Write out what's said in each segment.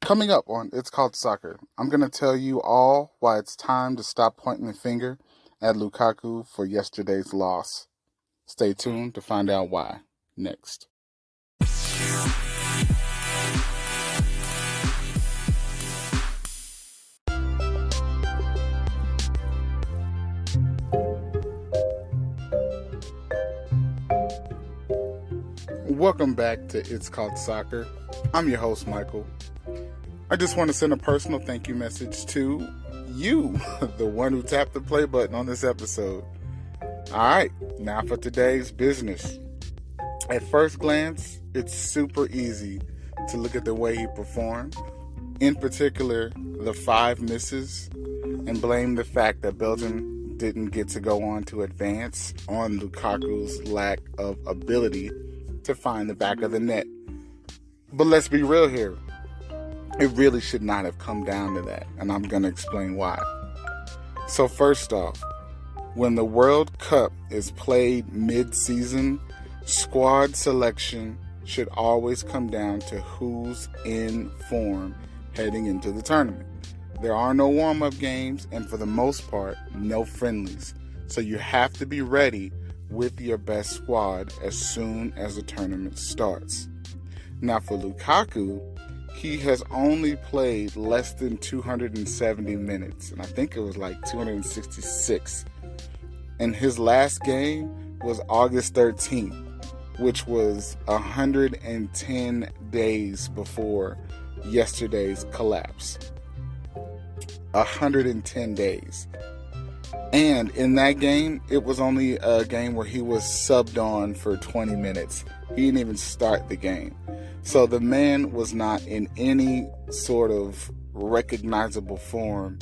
Coming up on It's Called Soccer, I'm going to tell you all why it's time to stop pointing the finger at Lukaku for yesterday's loss. Stay tuned to find out why. Next. Welcome back to It's Called Soccer. I'm your host, Michael. I just want to send a personal thank you message to you, the one who tapped the play button on this episode. Alright, now for today's business. At first glance, it's super easy to look at the way he performed, in particular, the 5 misses, and blame the fact that Belgium didn't get to go on to advance on Lukaku's lack of ability to find the back of the net. But let's be real here. It really should not have come down to that, and I'm going to explain why. So first off, when the World Cup is played mid-season, squad selection should always come down to who's in form heading into the tournament. There are no warm-up games, and for the most part, no friendlies. So you have to be ready with your best squad as soon as the tournament starts. Now for Lukaku, he has only played less than 270 minutes, and I think it was like 266. And his last game was August 13th, which was 110 days before yesterday's collapse. 110 days. And in that game, it was only a game where he was subbed on for 20 minutes. He didn't even start the game. So the man was not in any sort of recognizable form,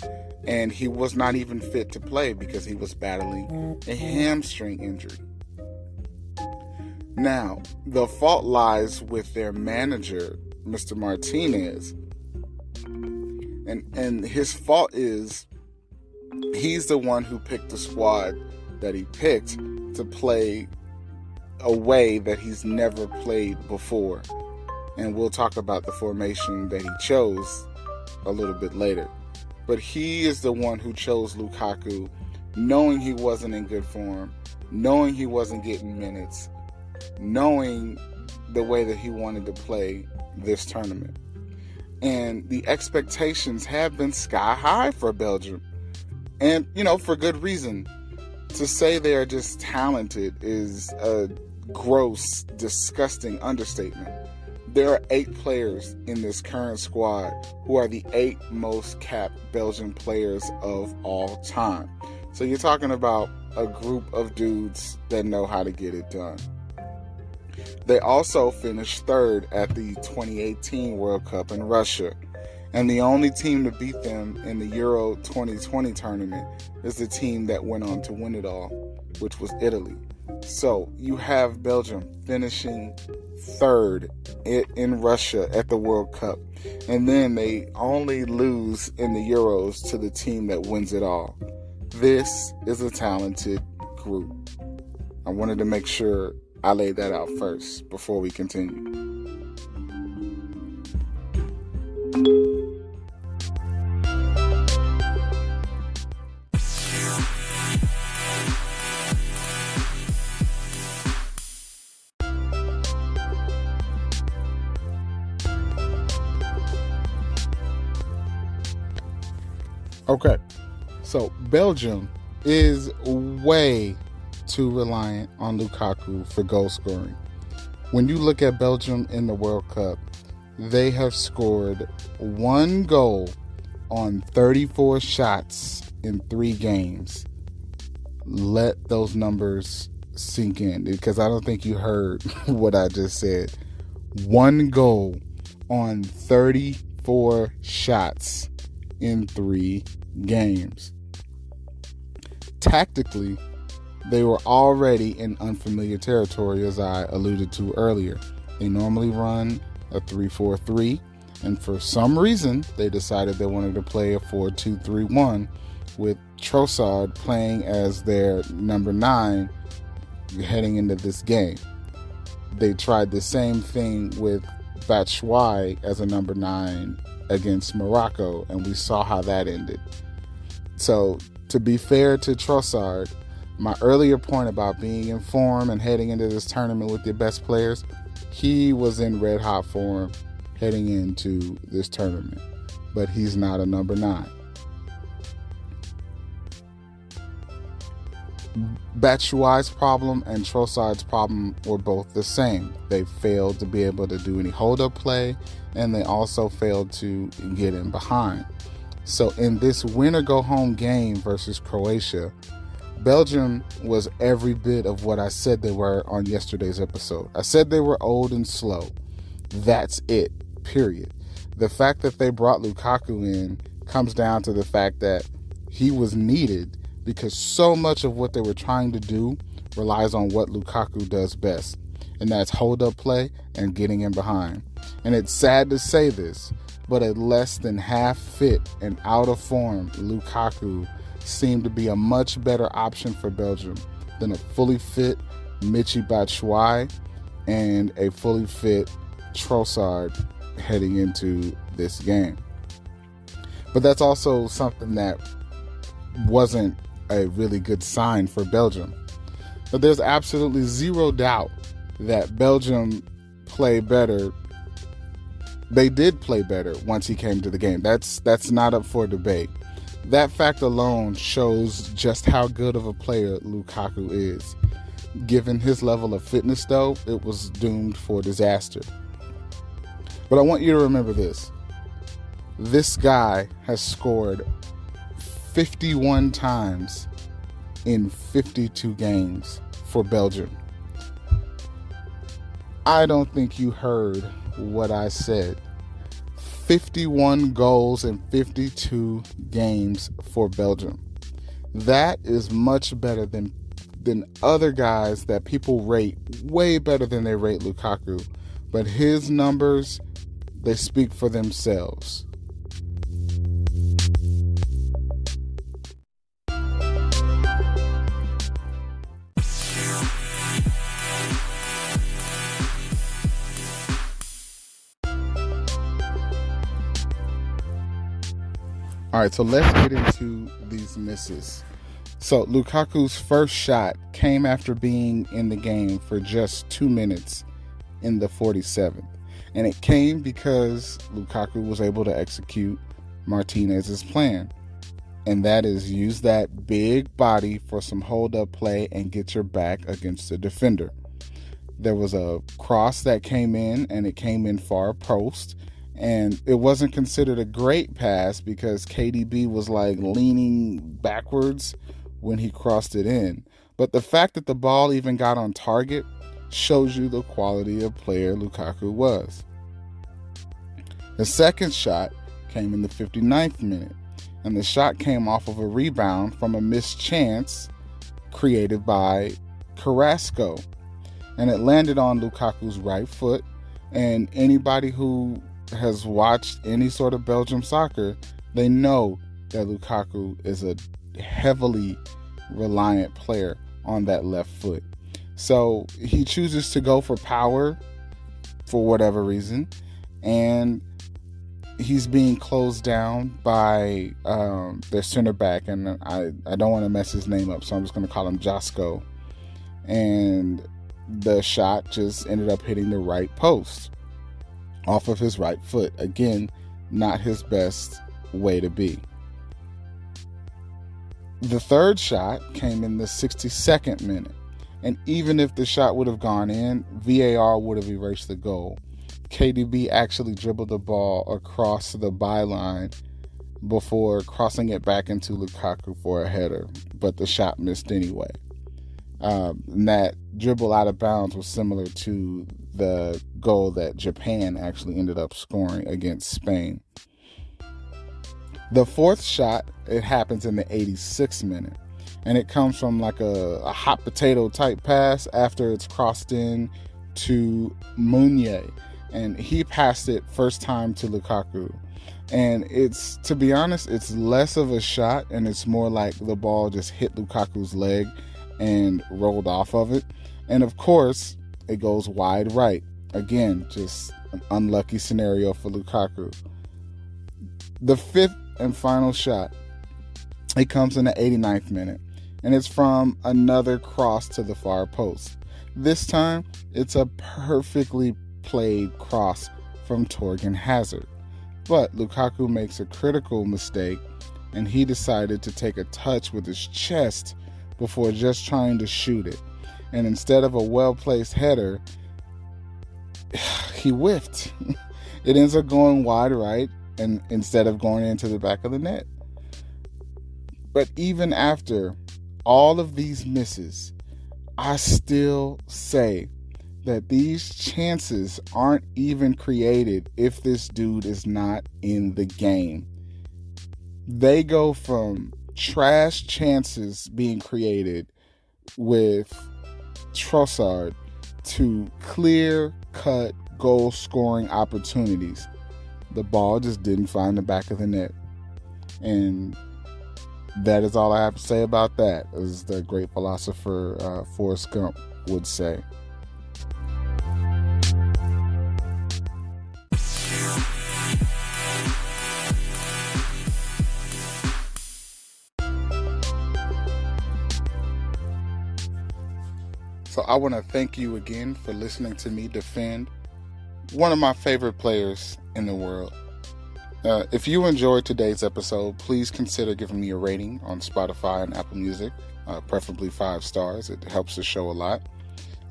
and he was not even fit to play because he was battling a hamstring injury. Now, the fault lies with their manager, Mr. Martinez. And his fault is he's the one who picked the squad that he picked to play a way that he's never played before. And we'll talk about the formation that he chose a little bit later. But he is the one who chose Lukaku, knowing he wasn't in good form, knowing he wasn't getting minutes, knowing the way that he wanted to play this tournament. And the expectations have been sky high for Belgium. And, for good reason. To say they are just talented is a gross, disgusting understatement. There are 8 players in this current squad who are the 8 most capped Belgian players of all time. So you're talking about a group of dudes that know how to get it done. They also finished 3rd at the 2018 World Cup in Russia. And the only team to beat them in the Euro 2020 tournament is the team that went on to win it all, which was Italy. So you have Belgium finishing 3rd in Russia at the World Cup. And then they only lose in the Euros to the team that wins it all. This is a talented group. I wanted to make sure I laid that out first before we continue. Okay, so Belgium is way too reliant on Lukaku for goal scoring. When you look at Belgium in the World Cup, they have scored 1 goal on 34 shots in 3 games. Let those numbers sink in, because I don't think you heard what I just said. 1 goal on 34 shots in 3 games. Tactically, they were already in unfamiliar territory, as I alluded to earlier. They normally run a 3-4-3, and for some reason, they decided they wanted to play a 4-2-3-1 with Trossard playing as their number 9 heading into this game. They tried the same thing with Batshuayi as a number 9 against Morocco, and we saw how that ended. So, to be fair to Trossard, my earlier point about being in form and heading into this tournament with your best players, he was in red-hot form heading into this tournament, but he's not a number 9. Batshuayi's problem and Trossard's problem were both the same. They failed to be able to do any hold-up play, and they also failed to get in behind. So in this win-or-go-home game versus Croatia, Belgium was every bit of what I said they were on yesterday's episode. I said they were old and slow. That's it, period. The fact that they brought Lukaku in comes down to the fact that he was needed because so much of what they were trying to do relies on what Lukaku does best, and that's hold-up play and getting in behind. And it's sad to say this, but at less than half fit and out of form, Lukaku seemed to be a much better option for Belgium than a fully fit Michy Batshuayi and a fully fit Trossard heading into this game. But that's also something that wasn't a really good sign for Belgium. But there's absolutely zero doubt that Belgium played better. They did play better once he came to the game. That's not up for debate. That fact alone shows just how good of a player Lukaku is. Given his level of fitness, though, it was doomed for disaster. But I want you to remember this. This guy has scored 51 times in 52 games for Belgium. I don't think you heard what I said. 51 goals in 52 games for Belgium. That is much better than other guys that people rate way better than they rate Lukaku. But his numbers, they speak for themselves. All right, so let's get into these misses. So Lukaku's first shot came after being in the game for just 2 minutes in the 47th. And it came because Lukaku was able to execute Martinez's plan. And that is use that big body for some hold-up play and get your back against the defender. There was a cross that came in, and it came in far post. And it wasn't considered a great pass because KDB was like leaning backwards when he crossed it in. But the fact that the ball even got on target shows you the quality of player Lukaku was. The second shot came in the 59th minute, and the shot came off of a rebound from a missed chance created by Carrasco. And it landed on Lukaku's right foot, and anybody who has watched any sort of Belgium soccer, they know that Lukaku is a heavily reliant player on that left foot. So he chooses to go for power for whatever reason, and he's being closed down by their center back, and I don't want to mess his name up, so I'm just going to call him Josko. And the shot just ended up hitting the right post off of his right foot. Again, not his best way to be. The third shot came in the 62nd minute, and even if the shot would have gone in, VAR would have erased the goal. KDB actually dribbled the ball across the byline before crossing it back into Lukaku for a header, but the shot missed anyway. And that dribble out of bounds was similar to the goal that Japan actually ended up scoring against Spain. The fourth shot, it happens in the 86th minute, and it comes from like a hot potato type pass after it's crossed in to Meunier, and he passed it first time to Lukaku. And it's, to be honest, it's less of a shot, and it's more like the ball just hit Lukaku's leg and rolled off of it. And of course, it goes wide right. Again, just An unlucky scenario for Lukaku. The fifth and final shot, it comes in the 89th minute, and it's from another cross to the far post. This time, it's a perfectly played cross from Torgan Hazard. But Lukaku makes a critical mistake, and he decided to take a touch with his chest before just trying to shoot it. And instead of a well-placed header, he whiffed. It ends up going wide right, and instead of going into the back of the net. But even after all of these misses, I still say that these chances aren't even created if this dude is not in the game. They go from trash chances being created with Trossard to clear-cut goal-scoring opportunities. The ball just didn't find the back of the net. And that is all I have to say about that, as the great philosopher Forrest Gump would say. So I want to thank you again for listening to me defend one of my favorite players in the world. If you enjoyed today's episode, please consider giving me a rating on Spotify and Apple Music, preferably 5 stars. It helps the show a lot.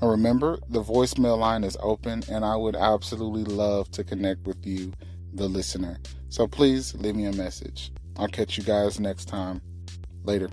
And remember, the voicemail line is open, and I would absolutely love to connect with you, the listener. So please leave me a message. I'll catch you guys next time. Later.